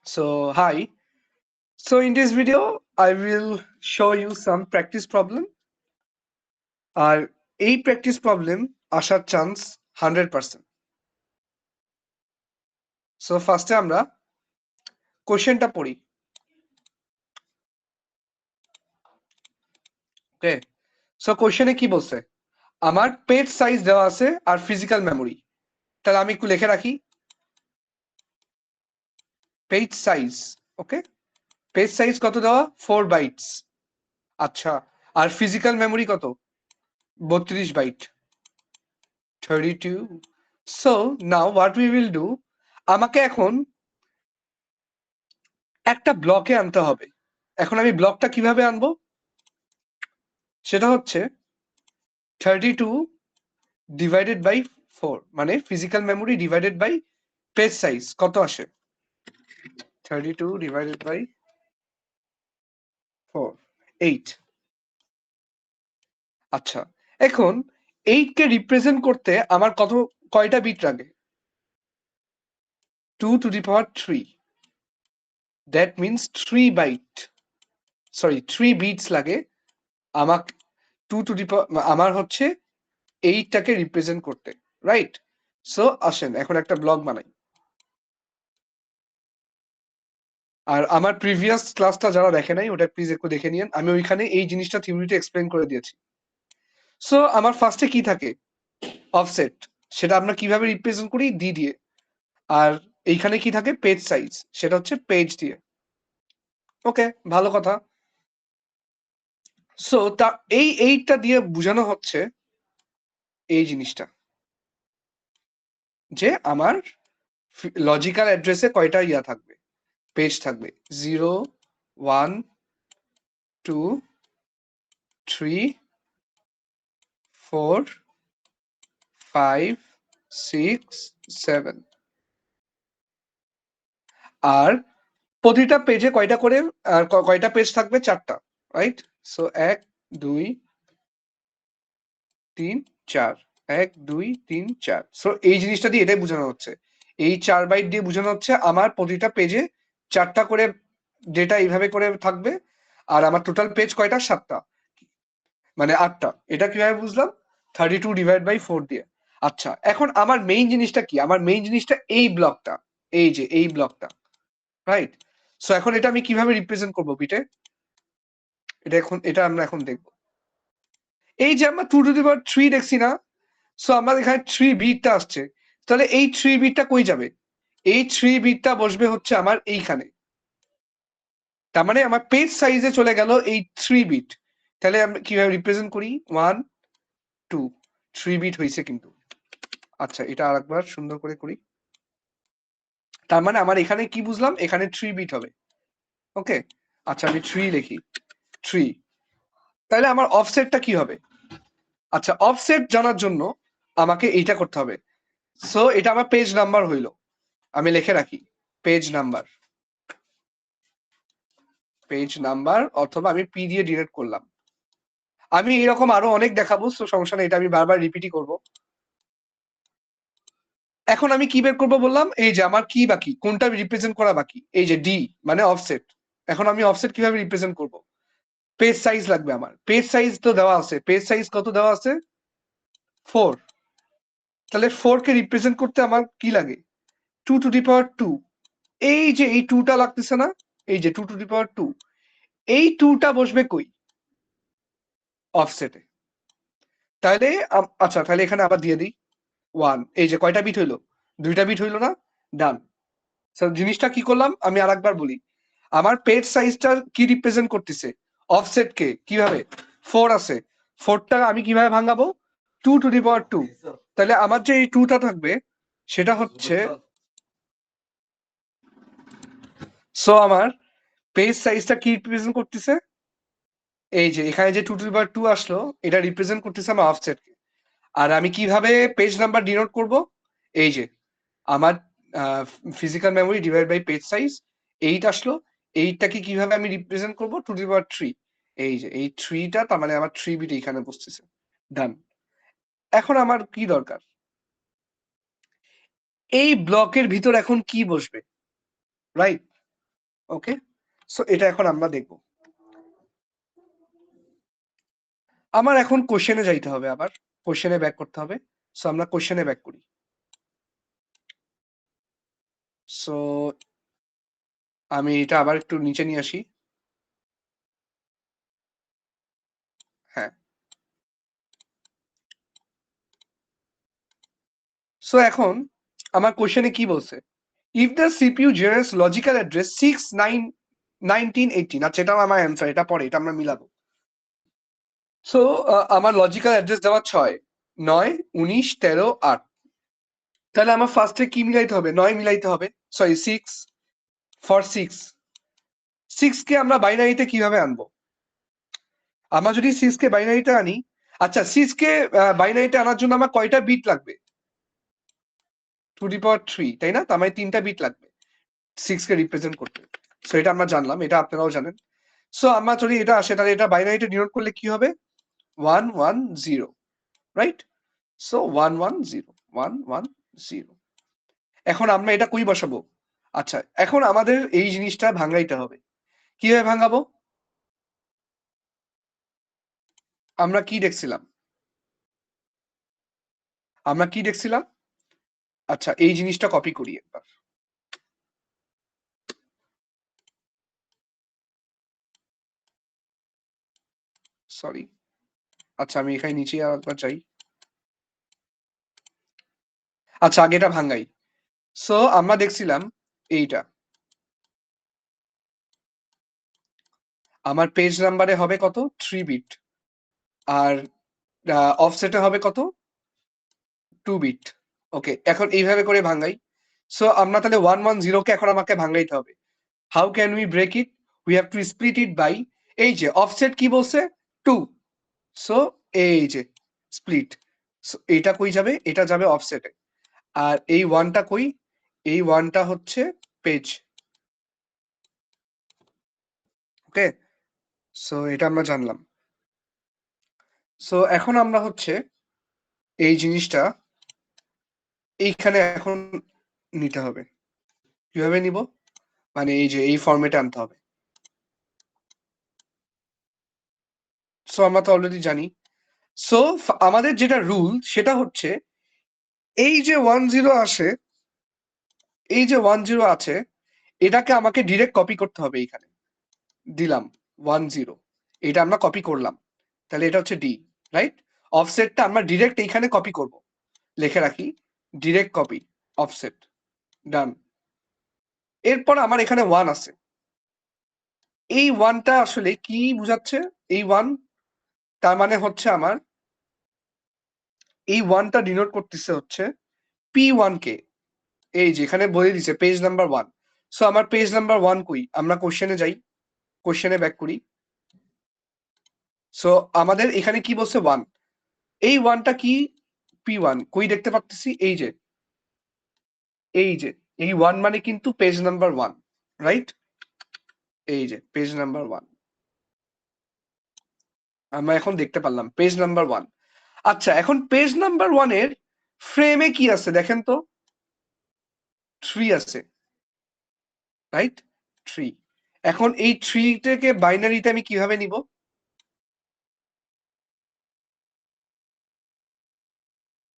So hi. So in this video, I will show you some practice problem. আর এই practice problem আসার chance 100%. So first আমরা কোশ্চেনটা পড়ি। ওকে, so কোশ্চেনে কি বলছে? আমার পেজ সাইজ দেওয়া আছে আর ফিজিক্যাল মেমোরি। তাহলে আমি একটু লিখে রাখি পেজ সাইজ। ওকে, পেজ সাইজ কত দেওয়া? 4 বাইটস। আচ্ছা, আর ফিজিক্যাল মেমোরি কত? 32 byte, 32। So now what we will do, আমাকে এখন একটা ব্লকে আনতে হবে। এখন আমি ব্লকটা কিভাবে আনবো? সেটা হচ্ছে 32 ডিভাইডেড বাই 4, মানে physical memory divided by page size কত আসে? 32 ডিভাইডেড বাই 4, 8। আচ্ছা, এখন 8 কে রিপ্রেজেন্ট করতে আমার কয়টা বিট লাগে? 2 to the power 3, that means 3 byte, sorry 3 bits লাগে আমাকে 2 to the power, আমার হচ্ছে 8 টাকে রিপ্রেজেন্ট করতে, রাইট? সো আসেন এখন একটা ব্লক বানাই। আর আমার প্রিভিয়াস ক্লাসটা যারা দেখে নাই ওটা প্লিজ একটু দেখে নিন, আমি ওইখানে এই জিনিসটা থিওরিতে এক্সপ্লেন করে দিয়েছি। সো আমার ফার্স্টে কি থাকে? অফসেট, সেটা আমরা কিভাবে রিপ্রেজেন্ট করি? ডি দিয়ে। আর এইখানে কি থাকে? পেজ সাইজ, সেটা হচ্ছে পেজ দিয়ে। ওকে, ভালো কথা। সো তা এই এইটা দিয়ে বোঝানো হচ্ছে এই জিনিসটা, যে আমার লজিক্যাল অ্যাড্রেসে কয়টা ইয়া থাকবে, পেজ থাকবে। 0, 1, 2, 3, 4, 5, 6, 7। আর প্রতিটা পেজে কয়টা করে, কয়টা পেজ থাকবে? 4টা, রাইট? সো 1, 2, 3, 4, 1, 2, 3, 4। সো এই জিনিসটা দিয়ে এটাই বোঝানো হচ্ছে, এই 4 বাইট দিয়ে বোঝানো হচ্ছে আমার প্রতিটা পেজে 4টা করে ডেটা এইভাবে করে থাকবে। আর আমার টোটাল পেজ কয়টা? 7টা, মানে 8টা। এটা কিভাবে বুঝলাম? 32 ডিভাইড বাই 4 দিয়ে। আচ্ছা, এখন আমার মেইন জিনিসটা কি? আমার মেইন জিনিসটা এই ব্লকটা, এই যে এই ব্লকটা, রাইট? সো এখন এটা আমি কিভাবে রিপ্রেজেন্ট করবো বিটে? এটা আমরা এখন দেখবো। এই যে আমরা 2 to the power 3 দেখছি না? সো আমার এখানে 3 বিটটা আসছে, তাহলে এই 3 বিটটা কই যাবে? এই 3 বিটটা বসবে হচ্ছে আমার এইখানে। তার মানে আমার পেজ সাইজে চলে গেল এই 3 বিট। তাহলে আমরা কিভাবে রিপ্রেজেন্ট করি? 1, 2, 3 বিট হয়েছে কিন্তু। আচ্ছা, এটা আরেকবার সুন্দর করে করি। তার মানে আমার এখানে কি বুঝলাম? এখানে 3 বিট হবে। ওকে, আচ্ছা আমি 3 লিখি, 3। তাহলে আমার অফসেটটা কি হবে? আচ্ছা, অফসেট জানার জন্য আমাকে এইটা করতে হবে। সো এটা আমার পেজ নাম্বার হইলো, আমি লিখে রাখি পেজ নাম্বার, পেজ নাম্বার, অথবা আমি পি দিয়ে ডিরেক্ট করলাম। আমি এরকম আরো অনেক দেখাবো, তো সমস্যা নেই, এটা আমি বারবার রিপিটই করব। এখন আমি কি বের করবো বললাম? এই যে আমার কি বাকি, কোনটা রিপ্রেজেন্ট করা বাকি? এই যে ডি, মানে অফসেট। এখন আমি অফসেট কিভাবে রিপ্রেজেন্ট করব? পেজ সাইজ লাগবে আমার। পেজ সাইজ তো দেওয়া আছে, পেজ সাইজ কত দেওয়া আছে? 4। তাহলে 4 কে রিপ্রেজেন্ট করতে আমার কি লাগে? 2 to the power 2। এই যে এই 2টা লাগতেছে না? এই যে 2 to the power 2, এই 2টা বসবে কই? অফসেটে। তাহলে আচ্ছা, তাহলে এখানে আবার দিয়ে দিই 1। এই যে কয়টা বিট হইলো? 2টা বিট হইলো না? ডান। জিনিসটা কি করলাম আমি আরেকবার বলি। আমার পেজ সাইজটা কি রিপ্রেজেন্ট করতেছে? অফসেট কে কিভাবে? 4 আছে, 4টা আমি কিভাবে ভাঙাবো? 2 to the power 2। তাহলে আমার যে এই 2টা থাকবে সেটা হচ্ছে, সো আমার পেজ সাইজটা কি রিপ্রেজেন্ট করতেছে? এই যে এখানে যে 2 to the power 2 আসলো, এটা রিপ্রেজেন্ট করতেছে আমার অফসেট কে। আর আমি কিভাবে পেজ নাম্বার ডিনোট করব? এই যে আমার physical memory divide by page size 8 আসলো, 8টাকে কিভাবে আমি রিপ্রেজেন্ট করব? 2 to the power 3। এই যে এই 3টা, তার মানে আমার 3 বিট এখানে বসতেছে। ডান। এখন আমার কি দরকার? এই ব্লকের ভিতর এখন কি বসবে, রাইট? ওকে, সো এটা এখন আমরা দেখব। আমার এখন কোশ্চেনে যাইতে হবে, আবার কোশ্চেনে ব্যাক করতে হবে। সো আমরা কোশ্চেনে ব্যাক করি। সো আমি এটা আবার একটু নিচে নিয়ে আসি। হ্যাঁ, সো এখন আমার কোশ্চেনে কি বলছে, if the CPU generates logical address 6 9 19 18, আচ্ছা এটাও আমার অ্যান্সার, এটা পরে এটা আমরা মিলাবো। সো আমার লজিক্যাল অ্যাড্রেস দেওয়া 6 9 19 13 8। তাহলে আমার ফার্স্টে কি মিলাইতে হবে, 9 মিলাইতে হবে, সরি 6 ফর 6 কে আমরা বাইনারিতে কিভাবে আনবো? আমরা যদি 6 কে বাইনারিতে আনি, আচ্ছা 6 কে বাইনারিতে আনার জন্য আমার কয়টা বিট লাগবে? 2 to the power 3, তাই না? তার মানে 3টা বিট লাগবে 6 কে রিপ্রেজেন্ট করতে। সো এটা আমরা জানলাম, এটা আপনারাও জানেন। সো আমরা যদি এটা আসে, তাহলে এটা বাইনারিতে ডিনোট করলে কি হবে? 1 1 0, রাইট? সো 1 1 0 1 1 0। এখন আমরা এটা কই বসাবো? আচ্ছা এখন আমাদের এই জিনিসটা ভাঙাইতে হবে। কিভাবে ভাঙাবো? আমরা কি দেখছিলাম? আমরা কি দেখছিলাম? আচ্ছা এই জিনিসটা কপি করি একবার। সরি, আচ্ছা আমি এখানে নিচে আরেকবার যাই। আচ্ছা আগে এটা ভাঙাই। সো আমরা দেখছিলাম এইটা, আমার পেজ নাম্বারে হবে কত? 3 বিট। আর অফসেটে হবে কত? 2 বিট। ওকে, এখন এইভাবে করে ভাঙাই। সো আমরা তাহলে 1 1 0 কে এখন আমাকে ভাঙাইতে হবে। How can we break it? We have to split it by, এই যে অফসেট কি বলছে? 2। সো এই যে স্প্লিট, এইটা কই যাবে? এটা যাবে অফসেটে। আর এই 1টা কই? এই 1টা হচ্ছে পেজ। ওকে, সো এটা আমরা জানলাম। সো এখন আমরা হচ্ছে এই জিনিসটা এইখানে এখন নিতে হবে। কিভাবে নিব? মানে এই যে এই ফরম্যাটে আনতে হবে। সো আমরা তো অলরেডি জানি। সো আমাদের যেটা রুল সেটা হচ্ছে, এই যে 1 0 আসে, এই যে 1 0 আছে, এটাকে আমাকে ডিরেক্ট কপি করতে হবে। এইখানে দিলাম 1 0, এটা আমরা কপি করলাম, তাহলে এটা হচ্ছে ডি, রাইট? অফসেটটা আমরা ডিরেক্ট এইখানে কপি করব। লিখে রাখি ডিরেক্ট কপি অফসেট, ডান। এরপর আমার এখানে 1 আছে। এই 1টা আসলে কি বুঝাচ্ছে? এই 1 তার মানে হচ্ছে আমার এই 1টা ডিনোট করতেছে হচ্ছে P1 কে। এই যে এখানে বলে দিছে পেজ নাম্বার 1। সো আমার পেজ নাম্বার 1 কই? আমরা কোশ্চেনে যাই, কোশ্চেনে ব্যাক করি। সো আমাদের এখানে কি বলছে? 1। এই 1টা কি? P1 কই দেখতে পাচ্ছি? এই যে এই 1 মানে কিন্তু পেজ নাম্বার 1, রাইট? এই যে পেজ নাম্বার 1 আমরা এখন দেখতে পারলাম, পেজ নাম্বার 1। আচ্ছা এখন পেজ নাম্বার 1 এর ফ্রেমে কি আছে দেখেন তো? 3 আছে, রাইট? 3। এখন এই 3 টাকে বাইনারিতে আমি কিভাবে নিব?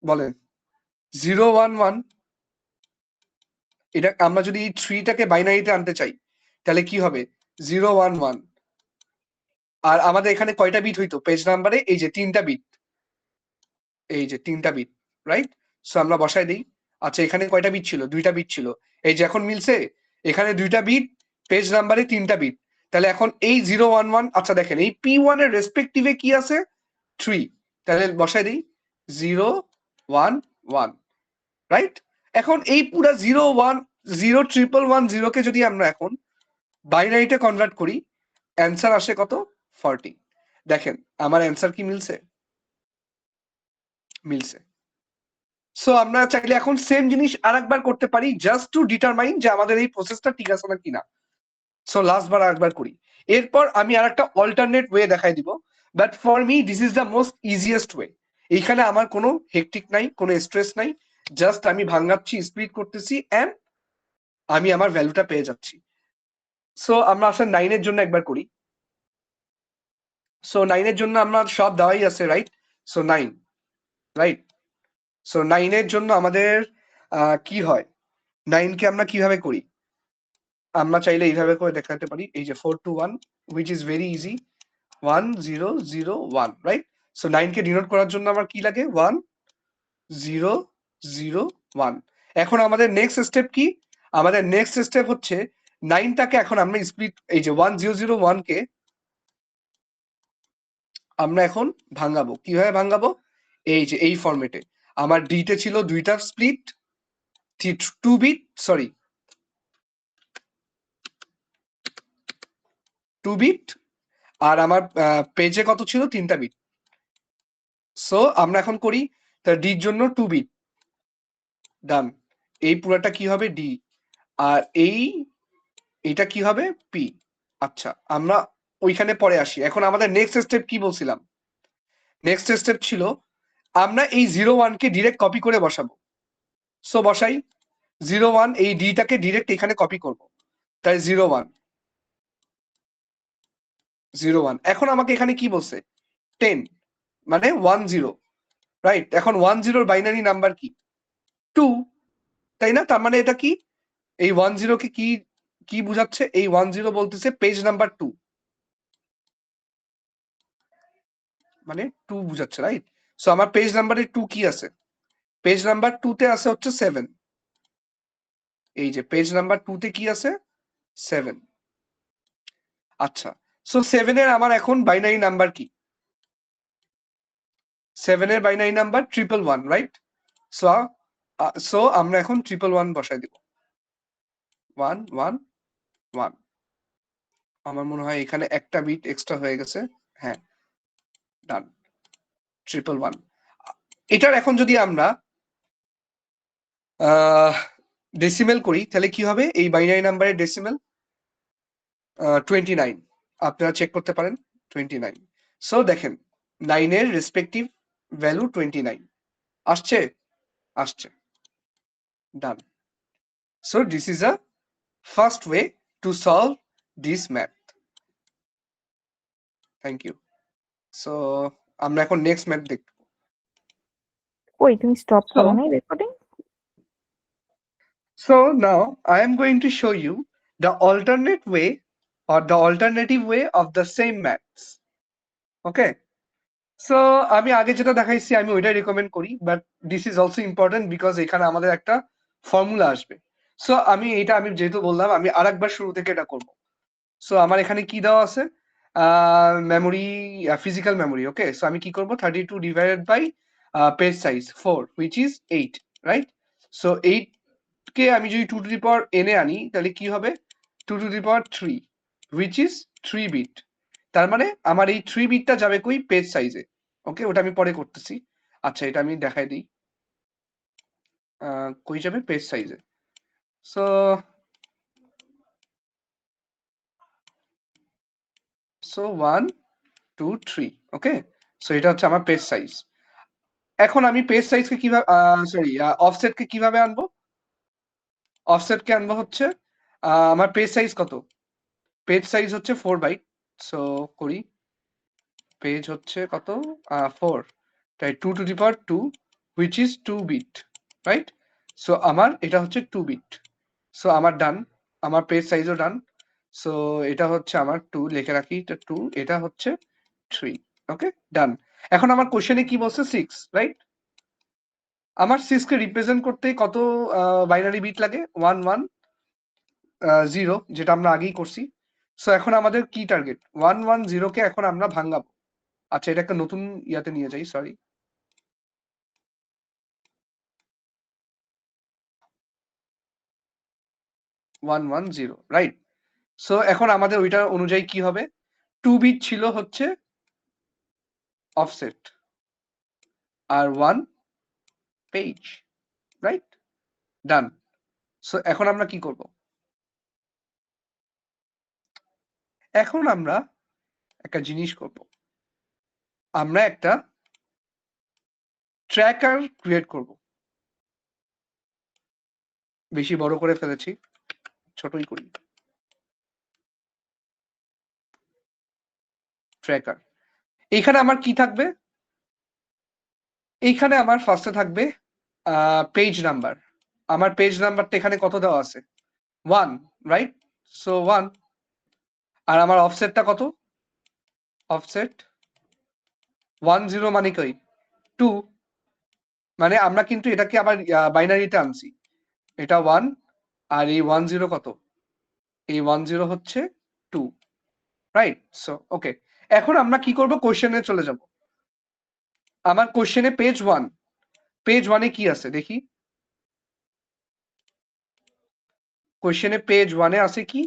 বলেন। 0 1 1, এটা আমরা যদি এই 3 টাকে বাইনারিতে আনতে চাই তাহলে কি হবে? 0 1 1। আর আমাদের এখানে কয়টা বিট হইতো পেজ নাম্বারে? এই যে 3টা বিট, এই যে 3টা বিট, রাইট? সো আমরা বসাই দেই। আচ্ছা এখানে কয়টা বিট ছিল? 2টা বিট ছিল। এই যে এখন মিলছে, এখানে 2টা বিট, পেজ নাম্বারে 3টা বিট। তাহলে এখন এই 0 1 1, আচ্ছা দেখেন এই P1 এর রেসপেক্টিভে কি আছে? 3। তাহলে বসাই দেই 0 1 1, রাইট? এখন এই পুরা 0 1 0 1 1 1 0 কে যদি আমরা এখন বাইনারিতে কনভার্ট করি, অ্যান্সার আসে কত? 40। দেখেন আমার অ্যান্সার কি মিলছে? মিলছে। সো আমরা চাইলে এখন সেম জিনিস আরেকবার করতে পারি, জাস্ট টু ডিটারমাইন যে আমাদের এই প্রসেসটা ঠিক আছে না কিনা। সো লাস্ট বার আরেকবার করি, এরপর আমি আরেকটা অল্টারনেট ওয়ে দেখাই দিব। But for me this is the most easiest way. এইখানে আমার কোনো হেকটিক নাই, কোনো স্ট্রেস নাই, জাস্ট আমি ভাঙাচ্ছি, স্প্লিট করতেছি, এন্ড আমি আমার ভ্যালুটা পেয়ে যাচ্ছি। সো আমরা আসলে 9 এর জন্য একবার করি। সো 9 এর জন্য আমরা সব দেওয়াই আছে, রাইট? So 9, right? সো 9 এর জন্য আমাদের কি হয়, 9 কে আমরা কিভাবে করি? আমরা চাইলে এইভাবে করে দেখাতে পারি, এই যে 4 to 1, which is very easy, 1 0 0 1, right? So 9 K denote করার জন্য আমার কি লাগে, 1 0 0 1। এখন আমাদের নেক্সট স্টেপ কি? আমাদের নেক্সট স্টেপ হচ্ছে 9 টাকে এখন আমরা স্প্লিট, এই যে 1 0 0 1 কে আমরা এখন ভাঙাবো। কিভাবে ভাঙাবো? এই যে এই ফরম্যাটে। আমার ডি তে ছিল দুইটা স্প্লিট, 2 বিট, সরি 2 বিট, আর আমার পেজে কত ছিল, 3টা বিট। সো আমরা এখন করি, তা ডির জন্য 2 বিট, ডান। এই পুরাটা কি হবে, ডি, আর এইটা কি হবে, পি। আচ্ছা, আমরা ওইখানে পরে আসি। এখন আমাদের নেক্সট স্টেপ কি বলছিলাম? নেক্সট স্টেপ ছিল আমরা এই 0 1 কে ডিরেক্ট কপি করে বসাবো। সো বসাই, 0 1, এই ডিটাকে ডিরেক্ট এখানে কপি করব। তাই 0 1 0 1। এখন আমাকে এখানে কি বলছে, 10, মানে 1 0, রাইট? এখন 1 0 বাইনারি নাম্বার কি, 2, তাই না? তার মানে এটা কি, এই 1 0 কে কি কি বুঝাচ্ছে, এই 1 0 বলতেছে পেজ নাম্বার 2, মানে 2 বুঝাচ্ছে, রাইট? সো আমার পেজ নাম্বারে 2 কি আছে, পেজ নাম্বার 2 তে আছে হচ্ছে 7। এই যে পেজ নাম্বার 2 তে কি আছে, 7। আচ্ছা, সো 7 এর আমার এখন বাইনারি নাম্বার কি, 7 এর binary number 111, right? So so আমরা এখন 111 বসাই দিব, 1 1 1। আমার মনে হয় এখানে একটা বিট এক্সট্রা হয়ে গেছে, হ্যাঁ, ডান, 111। এটার এখন যদি আমরা ডেসিমেল করি তাহলে কি হবে, এই বাইনারি নাম্বারের ডেসিমেল 29, আপনারা চেক করতে পারেন, 29। সো দেখেন 9 এর রেসপেক্টিভ ভ্যালু 29 আসছে, আসছে, done. So this is a first way to solve this math. Thank you. So আমরা এখন নেক্সট ম্যাথ দেখব। কই তুমি স্টপ So, করো নাই recording? so now I am going to show you the alternate way or the alternative way of the same maths. Okay? So আমি আগে যেটা দেখাইছি আমি ওইটাই রেকমেন্ড করি, but this is also important because এখানে আমাদের একটা ফর্মুলা আসবে। সো আমি যেহেতু বললাম আমি আরেকবার শুরু থেকে এটা করব। সো আমার এখানে কি দেওয়া আছে, memory, physical memory. Okay, so আমি কি করব, 32 divided by page size 4 which is 8, right? So 8 কে আমি যদি 2 টু দি পাওয়ার n এ আনি তাহলে কি হবে, 2 to the power 3 which is 3 bit. তার মানে আমার এই 3 বিটটা যাবে কই, পেজ সাইজে। ওকে, ওটা আমি পরে করতেছি। আচ্ছা, এটা আমি দেখাই দিই, কই যাবে, পেজ সাইজে। সো 1 2 3, ওকে। সো এটা হচ্ছে আমার পেজ সাইজ। এখন আমি পেজ সাইজকে কিভাবে, সরি, অফসেটকে কিভাবে আনবো? অফসেটকে আনবো হচ্ছে, আমার পেজ সাইজ কত, পেজ সাইজ হচ্ছে 4 বাইট। সো করি, পেজ হচ্ছে কত, 4, তাই 2 to the power 2 which is 2 bit, right? So আমার এটা হচ্ছে 2 বিট। সো আমার ডান, আমার পেজ সাইজও ডান। সো এটা হচ্ছে আমার 2, লিখে রাখি এটা 2, এটা হচ্ছে 3। ওকে, ডান। এখন আমার কোশ্চেনে কি বলছে, 6, রাইট? আমার 6 কে রিপ্রেজেন্ট করতে কত বাইনারি বিট লাগে, 1 1 0, যেটা আমরা আগেই করছি। সো এখন আমাদের কি টার্গেট, 1 1 0 কে এখন আমরা ভাঙাবো। আচ্ছা, এটা একটা নতুন ইয়াতে নিয়ে যাই, sorry. One one zero, right? So এখন আমাদের ওইটা অনুযায়ী কি হবে, 2 বিট ছিল হচ্ছে অফসেট আর 1 পেজ, রাইট? ডান। সো এখন আমরা কি করব, এখন আমরা একটা জিনিস করব, আমরা একটা ট্র্যাকার ক্রিয়েট করব। বেশি বড় করে ফেলেছি, ছোটই করি। ট্র্যাকার। এইখানে আমার কি থাকবে? এইখানে আমার ফার্স্টে থাকবে পেজ নাম্বার। আমার পেজ নাম্বারটা এখানে কত দেওয়া আছে? 1, রাইট? সো 1। আর আমার অফসেটটা কত? অফসেট 10 মানে কই 2, মানে আমরা কিন্তু এটাকে আবার বাইনারিতে আনছি। এটা 1 আর এই 10 কত? এই 10 হচ্ছে 2, রাইট? সো ওকে, এখন আমরা কি করব? কোশ্চেনে চলে যাব। আমার কোশ্চেনে পেজ 1, পেজ 1 এ কি আছে দেখি। কোশ্চেনে পেজ 1 এ আছে কি?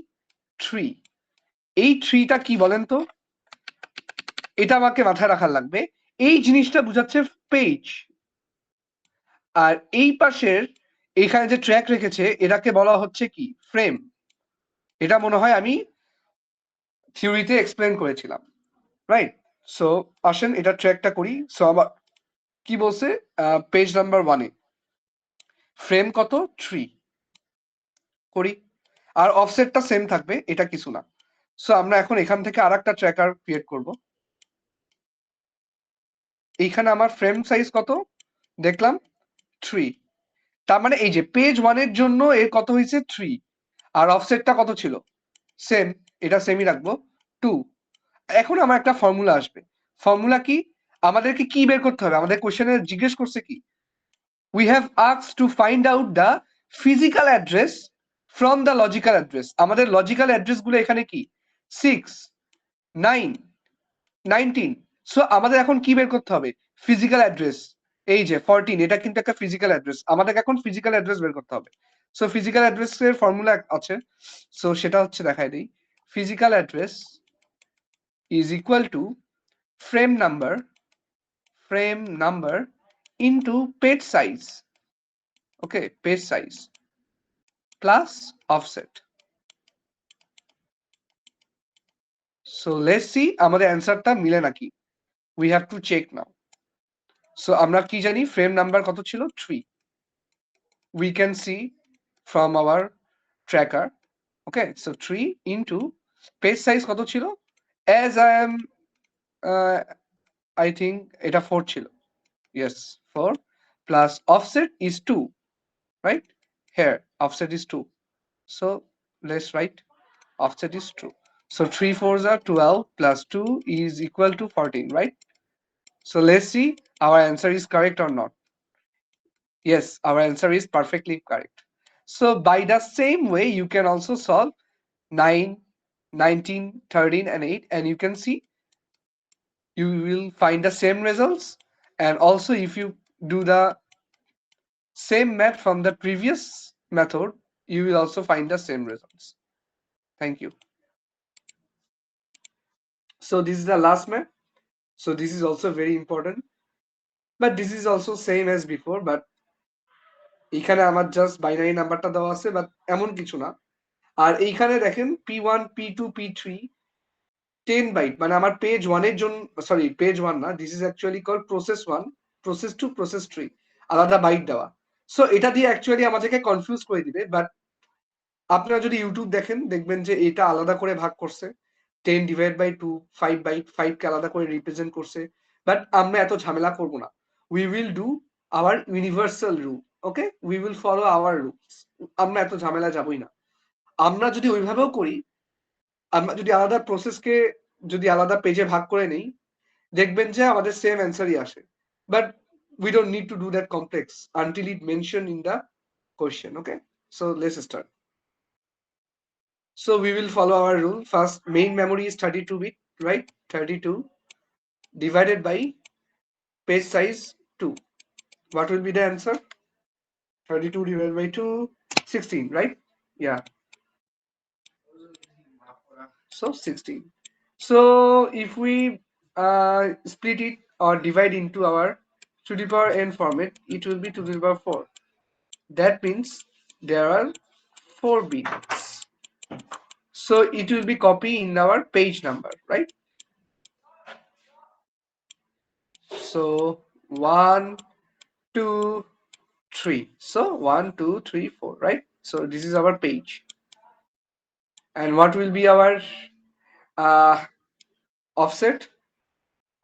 3। এই 3টা কি বলেন তো? এটা আমাকে মাথায় রাখার লাগবে। এই জিনিসটা বোঝাচ্ছে পেজ, আর এই পাশের এখানে যে ট্র্যাক রেখেছে এটাকে বলা হচ্ছে কি? ফ্রেম। এটা মনে হয় আমি থিওরিতে এক্সপ্লেন করেছিলাম, রাইট? সো আসেন এটা ট্র্যাকটা করি। সো আবার কি বলছে? পেজ নাম্বার 1 এ ফ্রেম কত? 3 করি। আর অফসেটটা সেম থাকবে, এটা কিছু না। সো আমরা এখন এখান থেকে আরেকটা ট্র্যাকার ক্রিয়েট করব। এইখানে আমার ফ্রেম সাইজ কত দেখলাম? 3। তার মানে এই যে পেজ 1 এর জন্য এর কত হয়েছে? 3। আর অফসেটটা কত ছিল? সেম, এটা সেমই রাখবো 2। এখন আমার একটা ফর্মুলা আসবে। ফর্মুলা কি? আমাদেরকে কি বের করতে হবে? আমাদের কোশ্চেনে জিজ্ঞেস করছে কি? We have asked to find out the physical address from the logical address. আমাদের লজিক্যাল অ্যাড্রেস গুলো এখানে কি? 6, 9, 19। সো আমাদের এখন কি বের করতে হবে? Physical address. এই যে 14, এটা কিন্তু একটা ফিজিক্যাল অ্যাড্রেস। আমাদের এখন ফিজিক্যাল অ্যাড্রেস বের করতে হবে। সো ফিজিক্যাল অ্যাড্রেসের ফর্মুলা আছে। সো সেটা হচ্ছে দেখাই দেই। Physical address is equal to frame number into page size. Okay, page size plus offset. So let's see আমাদের অ্যান্সারটা মিলে নাকি। We have to check now. So আমরা কি জানি? ফ্রেম নাম্বার কত ছিল? 3. We can see from our tracker. Okay, so 3 into page size কত ছিল? As I am I think এটা 4 ছিল। Yes, 4 plus offset is 2, right? Here offset is 2. So let's write offset is 2. So 3 4s are 12 plus 2 is equal to 14, right? So let's see our answer is correct or not. Yes, our answer is perfectly correct. So by the same way, you can also solve 9, 19, 13, and 8, and you can see you will find the same results. And also, if you do the same math from the previous method, you will also find the same results. Thank you. So this is the last math. So this is also very important, but this is also same as before, but এখানে আমার just binary নাম্বারটা দেওয়া আছে, but এমন কিছু না। আর এইখানে দেখেন P1, P2, P3 10 বাইট, মানে আমার পেজ 1 এর জন্য, সরি পেজ 1 না, this is actually called process 1, process 2, process 3, আলাদা বাইট দেওয়া। সো এটা দিয়ে অ্যাকচুয়ালি আমাদেরকে কনফিউজ করে দিবে। বাট আপনারা যদি ইউটিউব দেখেন দেখবেন যে এটা আলাদা করে ভাগ করছে, 10/2, 5 বাইট, 5 কে আলাদা করে রিপ্রেজেন্ট করছে। বাট আমরা এত ঝামেলা করব না। We will do our universal rule. Okay, we will follow our rules. আমরা এত ঝামেলা যাবই না। আমরা যদি ওইভাবেও করি, আমরা যদি আলাদা প্রসেসকে যদি আলাদা পেজে ভাগ করে নেই, দেখবেন যে আমাদের সেম অ্যান্সারই আসে। But we don't need to do that complex until it mentioned in the question. Okay, so let's start. So we will follow our rule. First, main memory is 32 bit, right? 32 divided by page size 2. What will be the answer? 32 divided by 2, 16, right? Yeah. So 16. So if we split it or divide into our 2 to the power n format, it will be 2 to the power 4. That means there are 4 bits. So it will be copied in our page number, right? So 1, 2, 3. So 1, 2, 3, 4, right? So this is our page. And what will be our offset?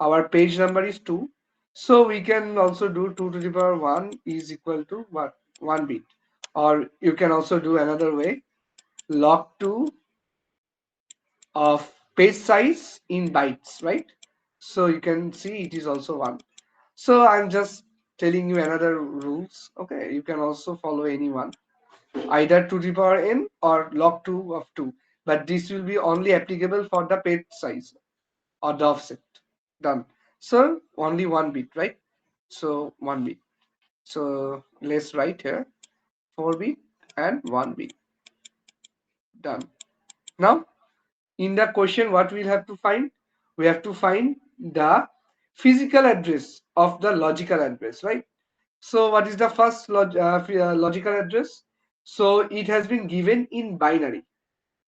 our page number is 2. So we can also do 2 to the power 1 is equal to what? 1 bit. Or you can also do another way, log 2 of page size in bytes, right? So you can see it is also 1. So I'm just telling you another rules. Okay, you can also follow any one, either 2 to the power n or log 2 of 2. But this will be only applicable for the page size or the offset. Done. So only 1 bit, right? So 1 bit. So let's write here 4 bit and 1 bit. Done. Now in the question, what we'll have to find? We have to find the physical address of the logical address, right? So what is the first logical address? So it has been given in binary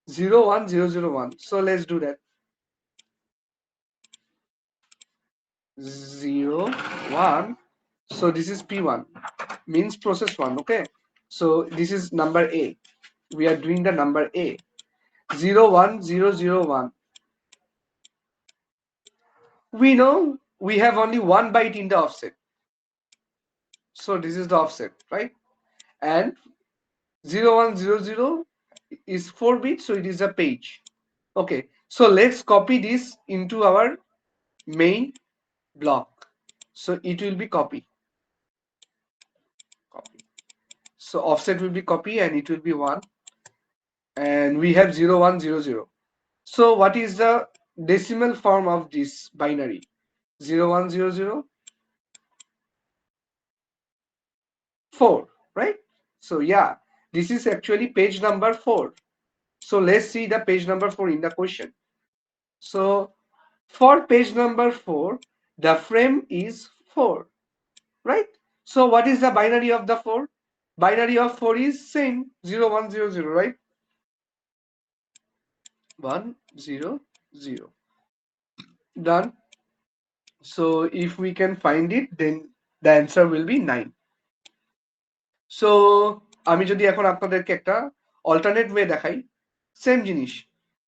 01001. So let's do that. 0 1. So this is P1, means process 1. Okay, so this is number A. We are doing the number A. 01001. We know we have only 1 byte in the offset, so this is the offset, right? And 0100 is 4 bits, so it is a page. Okay, so let's copy this into our main block. So it will be copy. So offset will be copy and it will be 1, and we have 0100. So what is the decimal form of this binary? 0100 4, right? So yeah, this is actually page number 4. So let's see the page number 4 in the question. So for page number 4, the frame is 4, right? So what is the binary of the 4? Binary of 4 is same 0100, right? 100. Done. So if we can find it, then the answer will be 9. So আমি যদি এখন আপনাদেরকে একটা alternate way দেখাই, same জিনিস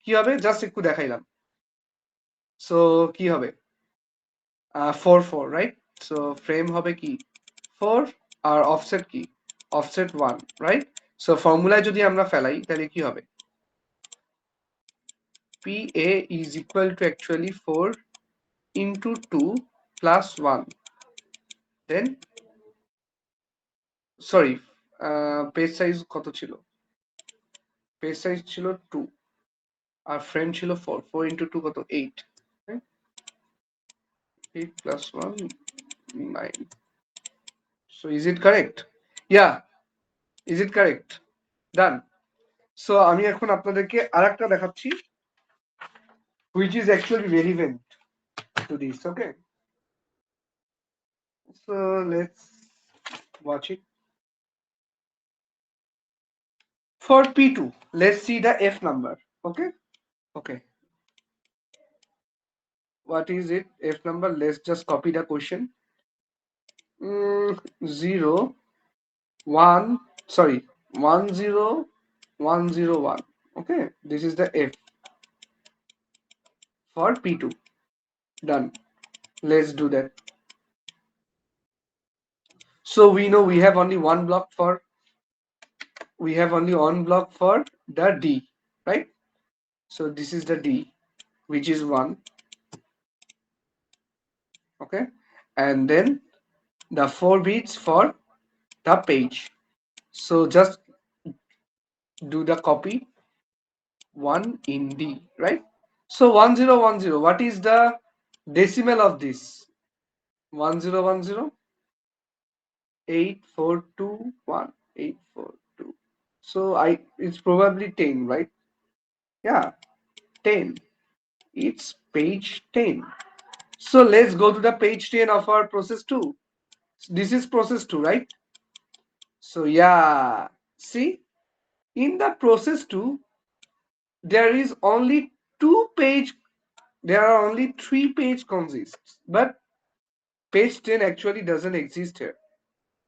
কি হবে, just একটু দেখাইলাম। সো কি হবে, 4 4, রাইট? সো ফ্রেম হবে কি 4 আর অফসেট কি, অফসেট 1, রাইট? সো ফর্মুলায় যদি আমরা ফেলাই তাহলে কি হবে, PA is equal to actually 4 into 2 plus 1. Then sorry, page size কত ছিল, পেজ সাইজ ছিল 2 আর ফ্রেম ছিল 4, 4 into 2 কত 8, 8 plus 1 9. So is it correct? Yeah, is it correct? Done. So আমি এখন আপনাদেরকে আরেকটা দেখাচ্ছি which is actually relevant to this. Okay, so let's watch it. For P2, let's see the F number. Okay, okay, what is it, F number? Let's just copy the question. 0 1, sorry, 10101. Okay, this is the F for P2. Done. Let's do that. So we know we have only one block for the D, right? So this is the D, which is 1. Okay, and then the 4 bits for the page. So just do the copy 1 in D, right? So 1010, what is the decimal of this? 1010, 8421, 842. So it's probably 10, right? Yeah, 10. It's page 10. So let's go to the page 10 of our process 2. This is process 2, right? So yeah, see, in the process 2, there is only 3 page consists, but page 10 actually doesn't exist here.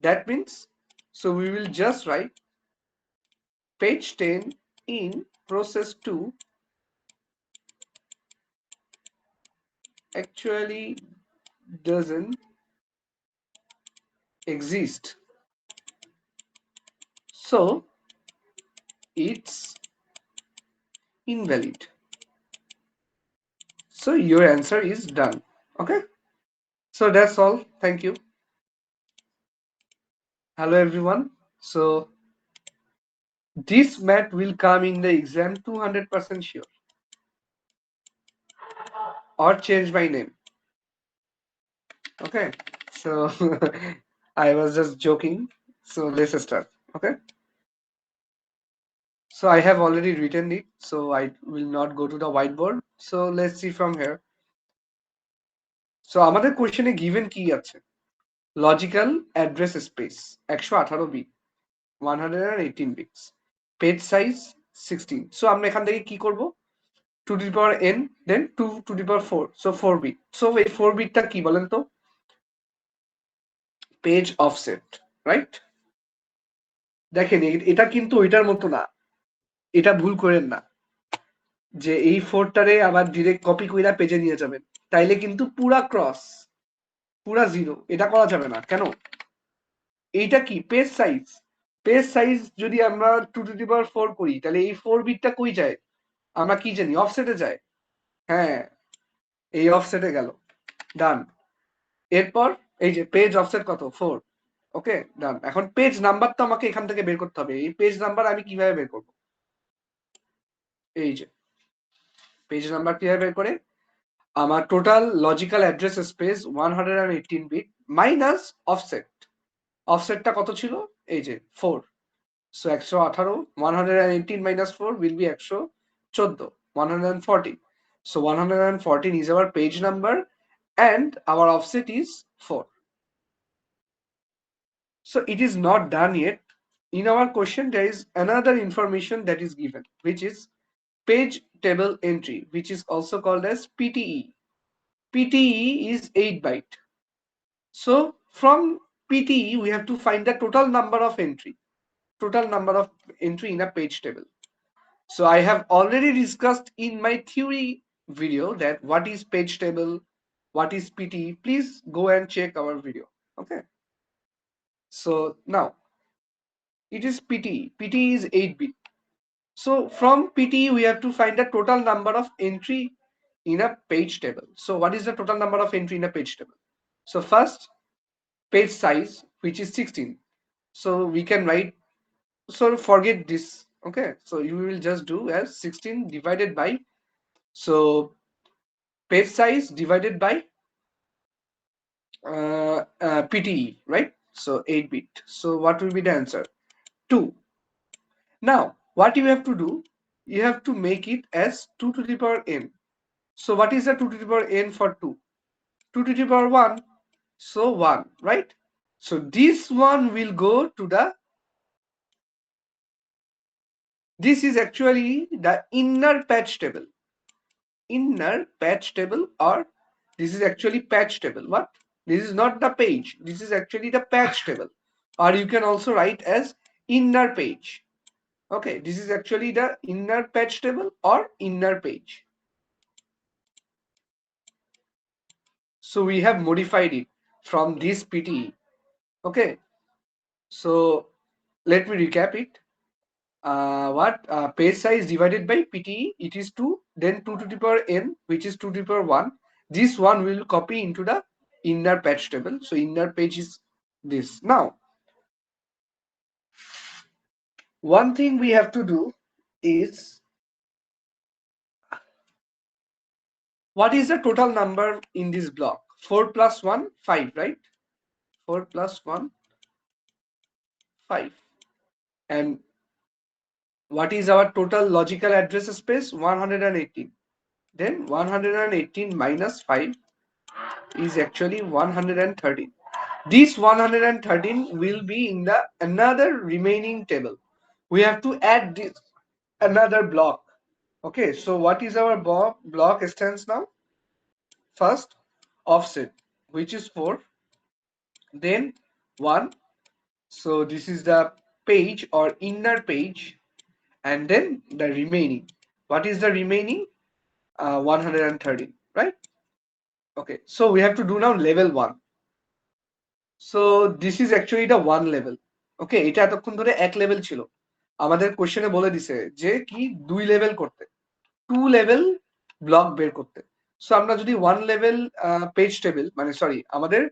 That means, so we will just write page 10 in process 2 actually doesn't exist, so it's invalid. So your answer is done. Okay, so that's all. Thank you. Hello everyone. So this math will come in the exam 200% sure, or change my name. Okay, so I was just joking. So let's start. Okay, so I have already written it, so I will not go to the whiteboard. So let's see from here. So আমাদের কোশ্চেনে given কি আছে? Logical address space 118 bit, 118 bits, page size 16. So আমরা এখান থেকে কি করব? 2 to the power n, then 2 to the power 4, so 4 bit. So এই 4 bitটা কি বলেন তো? Page offset, right? দেখেন এটা কিন্তু ওইটার মতো না, এটা ভুল করেন না যে এই 4টারে আবার ডিরেক্ট কপি কইরা পেজে নিয়ে যাবেন, তাইলে কিন্তু পুরা ক্রস, পুরা জিরো, এটা করা যাবে না। কেন? এইটা কি পেজ সাইজ, পেজ সাইজ যদি আমরা 2 to the power 4 করি, তাহলে এই 4 বিটটা কই যায়? আমরা কি জানি অফসেটে যায়। হ্যাঁ, এই অফসেটে গেল, ডান। এরপর এই যে পেজ অফসেট কত? 4। ওকে, ডান। এখন পেজ নাম্বার তো আমাকে এখান থেকে বের করতে হবে। এই পেজ নাম্বার আমি কিভাবে বের করব? এই যে পেজ নাম্বার কিভাবে বের করে? আমার total logical address space 118 bit minus offset. অফসেটটা কত ছিল? এই যে 4। So 118, 118 minus 4 will be 114, 114. So 114 is our page number and our offset is 4. So it is not done yet. In our question, there is another information that is given, which is page table entry, which is also called as PTE. PTE is 8 byte. So from PTE, we have to find the total number of entry in a page table. So I have already discussed in my theory video that what is page table, what is PTE. Please go and check our video. Okay. So now it is PTE. PTE is 8 bit. So from PTE we have to find the total number of entry in a page table. So what is the total number of entry in a page table? So first, page size, which is 16. So we can write, so forget this. Okay, so you will just do as 16 divided by, so page size divided by PTE, right? So 8 bit. So what will be the answer? 2. Now what you have to do, you have to make it as 2 to the power n. So what is the 2 to the power n for 2? 2 to the power 1, so 1, right? So this one will go to the, this is actually the inner patch table. Inner patch table, or this is actually patch table. What? This is not the page, this is actually the patch table, or you can also write as inner page. Okay, this is actually the inner patch table or inner page. So we have modified it from this PTE. Okay, so let me recap it. Page size divided by PTE, it is 2, then 2 to the power n, which is 2 to the power 1. This one will copy into the inner patch table. So inner page is this. Now one thing we have to do is, what is the total number in this block? 4 plus 1, 5, right? 4 plus 1, 5. And what is our total logical address space? 118. Then 118 minus 5 is actually 113. This 113 will be in the another remaining table. We have to add this another block. Okay, so what is our block stance now? First, offset, which is 4, then 1. So this is the page or inner page, and then the remaining. What is the remaining? 113, right? Okay, so we have to do now level 1. So this is actually the 1 level. Okay, এটা এতক্ষণ ধরে 1 level ছিল। আমাদের কোশ্চেনে বলে দিছে যে কি 2 লেভেল করতে, 2 লেভেল ব্লক বের করতে। সো আমরা যদি 1 লেভেল পেজ টেবিল মানে সরি আমাদের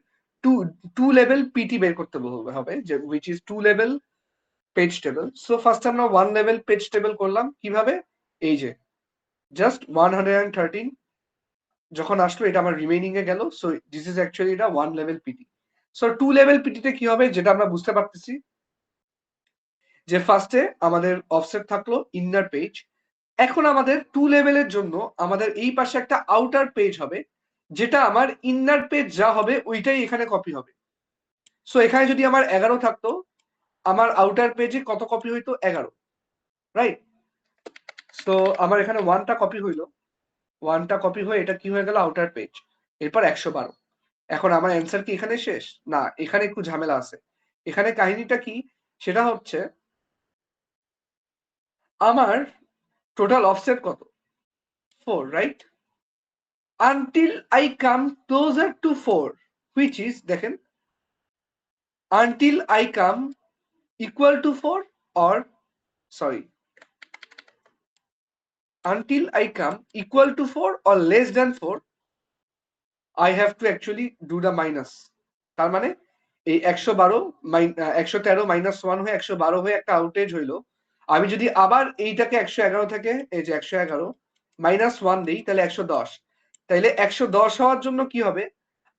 2 লেভেল পিটি বের করতে হবে, যে which is 2 level page table. So first আমরা 1 লেভেল পেজ টেবিল করলাম কিভাবে, এই যে জাস্ট 113 যখন আসলো এটা আমার রিমেইনিং এ গেল। সো দিস ইজ অ্যাকচুয়ালি এটা 1 লেভেল পিটি। সো 2 লেভেল পিটিতে কি হবে যেটা আমরা বুঝতে পারতেছি যে ফার্স্টে আমাদের অফসেট থাকলো ইনার পেজ। এখন আমাদের 2 লেভেলের জন্য আমাদের এই পাশে একটা আউটার পেজ হবে, যেটা আমার ইনার পেজ যা হবে ওইটাই এখানে কপি হবে। সো এখানে যদি আমার 11 থাকতো, আমার আউটার পেজে কত কপি হইতো 11, রাইট? সো আমার এখানে 1টা কপি হইলো, 1টা কপি হয়ে এটা কি হয়ে গেল আউটার পেজ। এরপর 112। এখন আমার অ্যান্সার কি এখানে শেষ? না, এখানে একটু ঝামেলা আছে। এখানে কাহিনীটা কি সেটা হচ্ছে আমার টোটাল অফসেট কত, 4, right? Until I come closer to 4, which is দেখেন until I come equal to 4 or sorry until I come equal to 4 or less than 4, I have to actually do the minus. তার মানে এই 113 minus 1 হয়ে 112 হয়ে একটা outage হইলো। আমি যদি আবার এইটাকে 111 থেকে এই যে 111 মাইনাস 1 দেই তাহলে 110। তাইলে 110 হওয়ার জন্য কি হবে,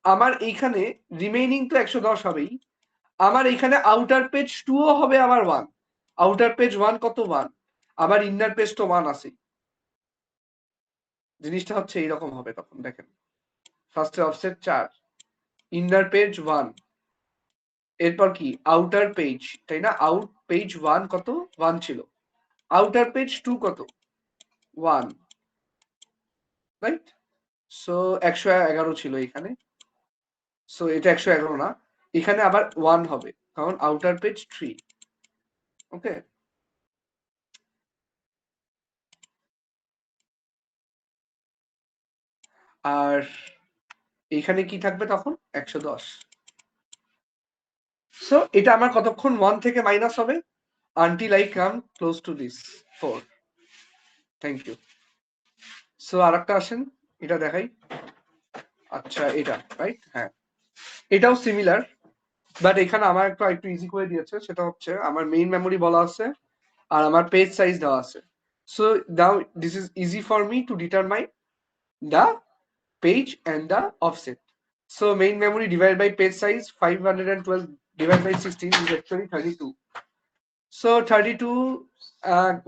আমার এইখানে রিমেইনিং তো 110 হবেই, আমার এইখানে আউটার পেজ 2 ও হবে আমার 1। আউটার পেজ 1 কত 1, আবার ইনার পেজ তো 1 আছে। জিনিসটা হচ্ছে এইরকম হবে তখন দেখেন ফার্স্টে অফসেট 4, ইনার পেজ 1, এরপর কি আউটার পেজ, তাই না? আউট পেজ 1 কত 1 ছিল, আউটার পেজ 2 কত 1, রাইট? সো 111 ছিল এখানে। সো এটা 111 না, এখানে আবার 1 হবে কারণ আউটার পেজ 3। ওকে, আর এখানে কি থাকবে তখন 110। সো এটা আমার কতক্ষণ 1 থেকে মাইনাস হবে until I come close to this 4. Thank you. So আরেকটা আসেন, এটা দেখাই। আচ্ছা এটা রাইট, হ্যাঁ এটাও সিমিলার, বাট এখানে আমার একটু ইজি করে দিয়েছে। সেটা হচ্ছে আমার মেইন মেমোরি বলা আছে আর আমার পেজ সাইজ দেওয়া আছে। So now this is easy for me to determine the page and the offset. So main memory divided by page size 512 divided by 16 is actually 32. So 32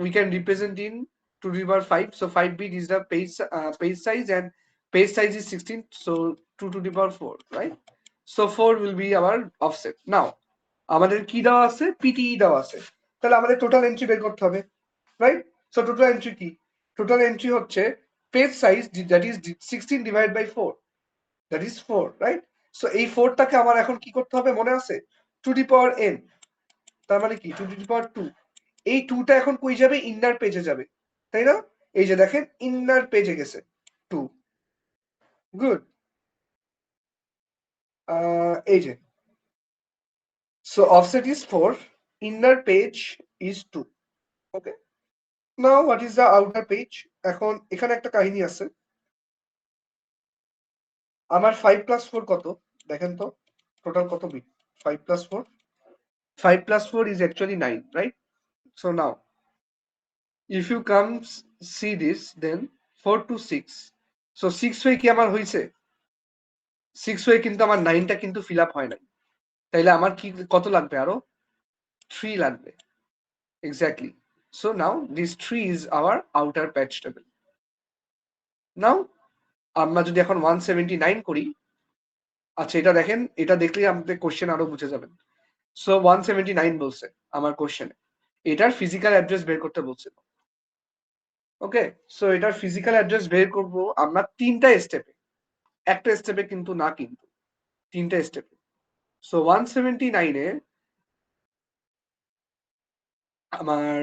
we can represent in 2 to the power 5. So 5 bit is the page size and page size is 16. So 2 to the power 4, right? So 4 will be our offset. Now আমাদের কি দেওয়া আছে, PT দেওয়া আছে, তাহলে আমাদের total entry বের করতে হবে, রাইট? সো টোটাল এন্ট্রি কি, টোটাল এন্ট্রি হচ্ছে page size that is 16 divide by 4, that is 4, right? So এই 4টাকে আমার এখন কি করতে হবে মনে আছে, টু দি পাওয়ার n, তার মানে কি টু দি পাওয়ার 2। এই 2টা এখন কই যাবে, ইনার পেজে যাবে, তাই না? এই যে দেখেন ইনার পেজে গেছে 2, গুড। এই যে so offset is 4, inner page is 2। Okay, now what is the outer page. এখন এখানে একটা কাহিনী আছে, আমার 5 প্লাস 4 কত দেখেন তো, টোটাল কত bit, 5 plus 4, 5 plus 4 is actually 9, right? So now if you come see this, then 4 to 6, so 6 হয়ে কি আমার হইছে, 6 হয়ে কিন্তু আমার 9টা কিন্তু ফিল আপ হয় নাই, তাইলে আমার কি কত লাগবে, আরো 3 লাগবে, exactly. So now this 3 is our outer patch table. Now আমরা যদি এখন 179 করি, আচ্ছা এটা দেখেন, এটা দেখলেই আমাদের কোশ্চেন আরো বুঝে যাবেন। সো 179 বলছে আমার কোশ্চেনে, এটার ফিজিক্যাল অ্যাড্রেস বের করতে বলছিল। ওকে, সো এটার ফিজিক্যাল অ্যাড্রেস বের করব আমরা 3টা স্টেপে, একটা স্টেপে কিন্তু না, কিন্তু 3টা স্টেপে। সো 179 এ আমার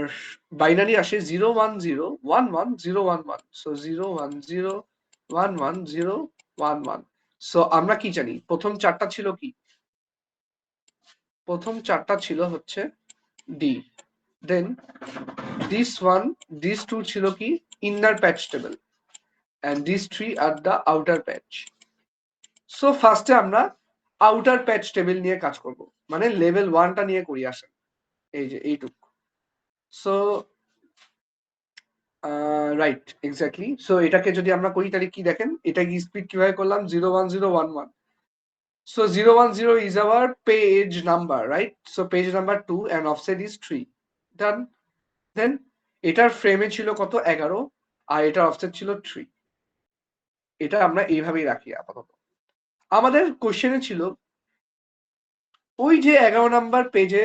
বাইনারি আসে 010110111, সো 010110111, সো আমরা কি জানি প্রথম চারটা ছিল কি, প্রথম চারটা ছিল হচ্ছে D, then this one this two ছিল কি inner page table, and these three are the outer patch. So ফার্স্টে আমরা আউটার প্যাচ টেবিল নিয়ে কাজ করব, মানে লেভেল 1টা নিয়ে করি আসেন, এই যে এইটুক। So right exactly. সো এটাকে যদি আমরা করি তাহলে কি দেখেন, এটা কি স্পিড কিভাবে করলাম 01011। So 010 is our page number, right? So page number 2 and offset is 3. Done. Then এটার ফ্রেমে ছিল কত 11 আর এটার অফসেট ছিল 3। এটা আমরা এইভাবেই রাখি আপাতত। আমাদের কোশ্চেনে ছিল ওই যে 11 নাম্বার পেজে,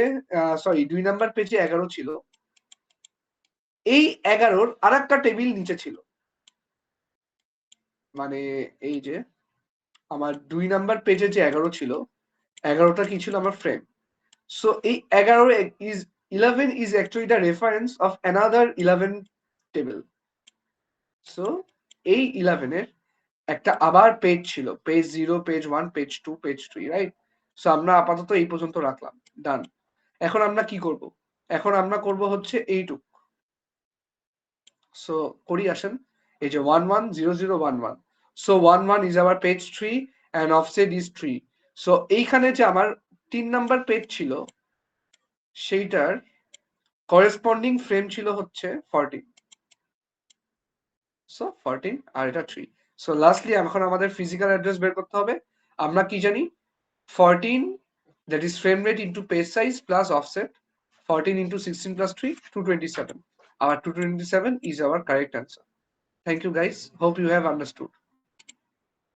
সরি 2 নাম্বার পেজে 11 ছিল, এই 11-র আরেকটা টেবিল নিচে ছিল, মানে এই যে আমার 2 নাম্বার পেজে যে 11 ছিল, 11টা কি ছিল আমার ফ্রেম। সো এই 11 is actually the reference of another 11 table. So এই 11-এর একটা আবার পেজ ছিল, page 0, page 1, page 2, page 3, right? So আমরা আপাতত এই পর্যন্ত রাখলাম, ডান। এখন আমরা কি করব, এখন আমরা করব হচ্ছে এইটুক। সো করি আসেন, এই যে 110011। So 11 is our page 3 and offset is 3। So এইখানে যে আমার 3 নাম্বার পেজ ছিল সেইটার করেসপন্ডিং ফ্রেম ছিল হচ্ছে 14। সো 14 আর এটা 3। সো লাস্টলি এখন আমাদের ফিজিক্যাল অ্যাড্রেস বের করতে হবে। আমরা কি জানি 14, that is frame rate into page size plus offset, 14 into 16 plus 3, 227. Our 227 is our correct answer. Thank you guys. Hope you have understood.